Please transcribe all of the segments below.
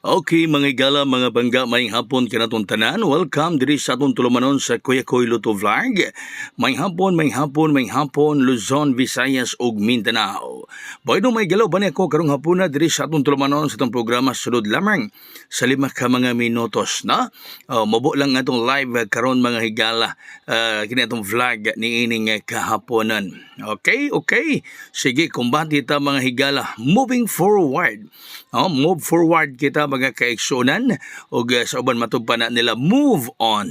Okay, mga igala, mga bangga, may hapon kinatong tanan. Welcome diri sa atong tulumanon sa Kuya Koy Luto Vlog. May hapon, Luzon, Visayas ug Mindanao. Boy no may galaw ba niya ko karong hapon na diri sa atong tulumanon sa atong programa sunod lamang sa 5 ka mga minutos, na? Mabo lang atong live karon mga higala, kini atong vlog ni ining kahaponan. Okay. Sige, kumbati ta mga higala. Moving forward. Move forward kita mga kaigsunan o sa uban matupad na nila move on.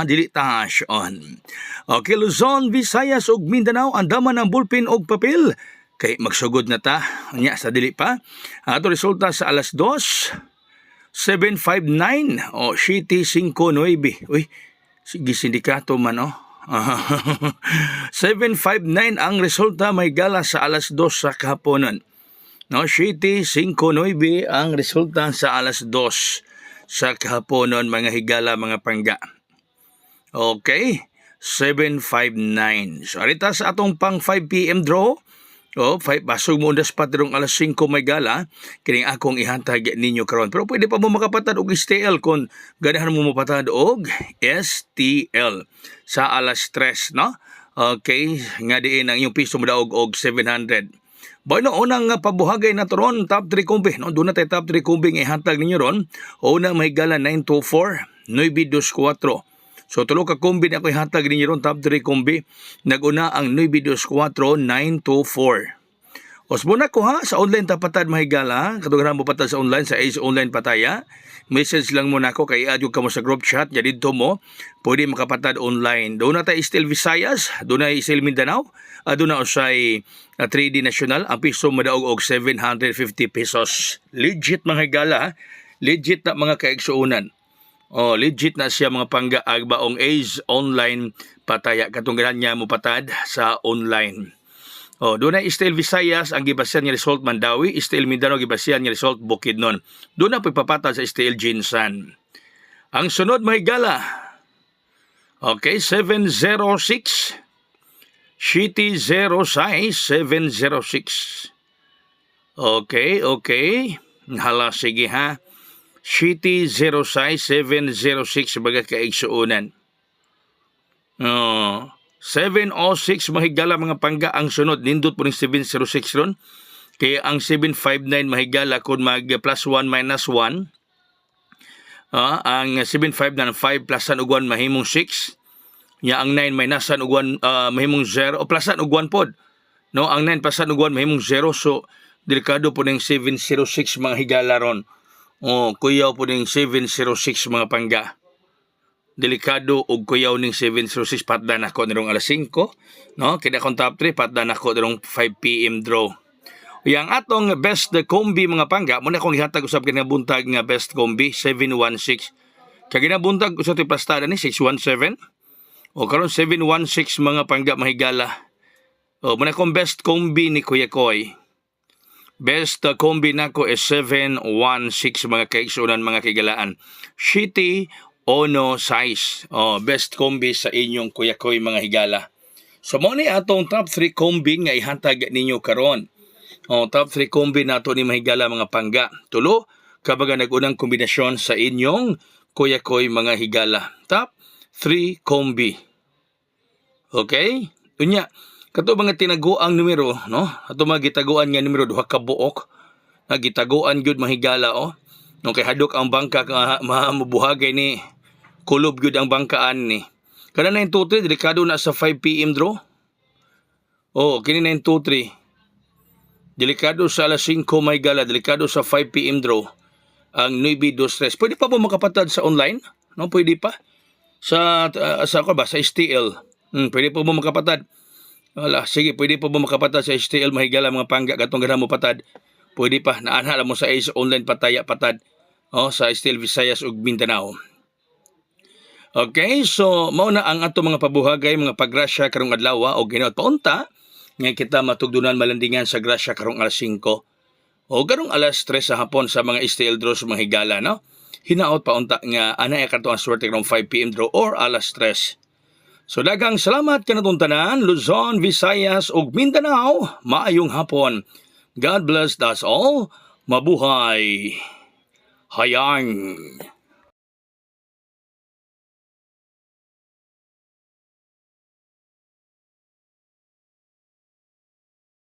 Dili tahash on. Okay, Luzon, Visayas ug Mindanao andaman ang bulpin og papel kay magsugod na ta nya sa dili pa. Ato resulta sa alas 2:759 City 59. Uy, sige sindikato man 759 ang resulta may gala sa alas 2 sa kahaponan. City 59 ang resulta sa alas 2 sa kahaponon mga higala mga pangga. Okay, 759. So arita sa atong pang 5 PM draw. Basog mo undas patirong alas 5 may gala, kining akong ihantag ninyo karon. Pero pwede pa mo makapatad og STL kung ganahan mo mapatad og STL sa alas 3, no? Okay, nga diin ang iyong piso mo daog og 700. Boy, no, unang pabuhagay na to ron, top 3 kumbi. No? Doon na tayo top 3 kumbi nga ihantag ninyo ron. Unang may gala 924, 924. So, tulo ka kumbi na ako ihantag ninyo ron, top 3 kumbi. Naguna ang 924, 924. Osbuna ko ha, sa online tapatad mahigala, katugran mo patad sa online, sa Ace Online Pataya. Message lang mo na ako, kay adyo ka mo sa group chat, ya dito mo, pwede makapatad online. Doon na tayo still Visayas, doon na still Mindanao, doon na usay 3D National, ang piso madaog og 750 pesos. Legit mga higala, legit na mga kaigsuunan. Legit na siya mga panggaag baong Ace Online Pataya, katungran niya mo patad sa online. Doon na Estel Visayas ang gibasyan nga result Mandawi, Estel Mindanao gibasyan nga result Bukidnon. Doon na pipapatad sa Estel Jinsan. Ang sunod mahigala. Okay, 706. City 06, 706. Okay. Hala, sige ha. City 06, 706 baga kaigsuunan. 706 mahigala mga pangga ang sunod. Nindot po ng 706 ron. Kaya ang 759 mahigala kung mag plus 1 minus 1. Ang 759 na 5 plusan og 1 mahimong 6. Ang 9 minusan og 1 mahimong 0. O plusan og 1 pod. No, ang 9 plusan og 1 mahimong 0. So, delikado po ng 706 mga higala ron. Kuyaw po ng 706 mga pangga. Delikado og kuyaw ning 706 patdan ako nirong alas 5, no? Kaya akong top 3 patdan ako nirong 5 PM draw. Yang atong best combi mga pangga, muna akong ihatag usab kinabuntag nga best combi 716. Kaya ginabuntag usab ti plastada ni 617. Karon 716 mga pangga mahigala. Muna akong best combi ni Kuya Koy. Best combi nako is 716 mga kaigsunan mga kigalaan. City Ono size. Best combi sa inyong Kuya Koy mga higala. So mo ni atong top 3 combi nga ihantag ninyo karon. Top 3 combi nato ni mahigala mga pangga. Tulo kabaga nagunang kombinasyon sa inyong Kuya Koy mga higala. Top 3 combi. Okay? Unya, kato mga tinaguang numero, no? Ato mga gitaguan nga numero duha ka buok. Gitaguan gyud mahigala no kay hadok ang bangka mabuhagay ni kulob gyud ang bangkaan ni. Kana 923 delikado na sa 5 PM draw. Kini 923. Delikado sa alas 5 may gala, delikado sa 5 PM draw. Ang 923. Pwede pa mo makapatad sa online? No, pwede pa. Sa STL. Pwede pa mo makapatad. Wala, sige, pwede pa mo makapatad sa STL mahigala mga pangga katong ganahan mo patad. Pwede pa naanhala mo sa Ace Online Pataya patad sa Estel Visayas ug Mindanao. Okay, so mao na ang ato mga pabuhagay mga pagrasya karong adlaw o ginaot paunta nga kita matugdunan malandingan sa grasya karong alas 5 o karong alas 3 sa hapon sa mga STL draws mga higala, no? Hinaot paunta nga anay kato ang swerte karong 5 PM draw or alas 3. So daghang salamat kanatong tanan, Luzon, Visayas ug Mindanao. Maayong hapon. God bless us all. Mabuhay. hayang.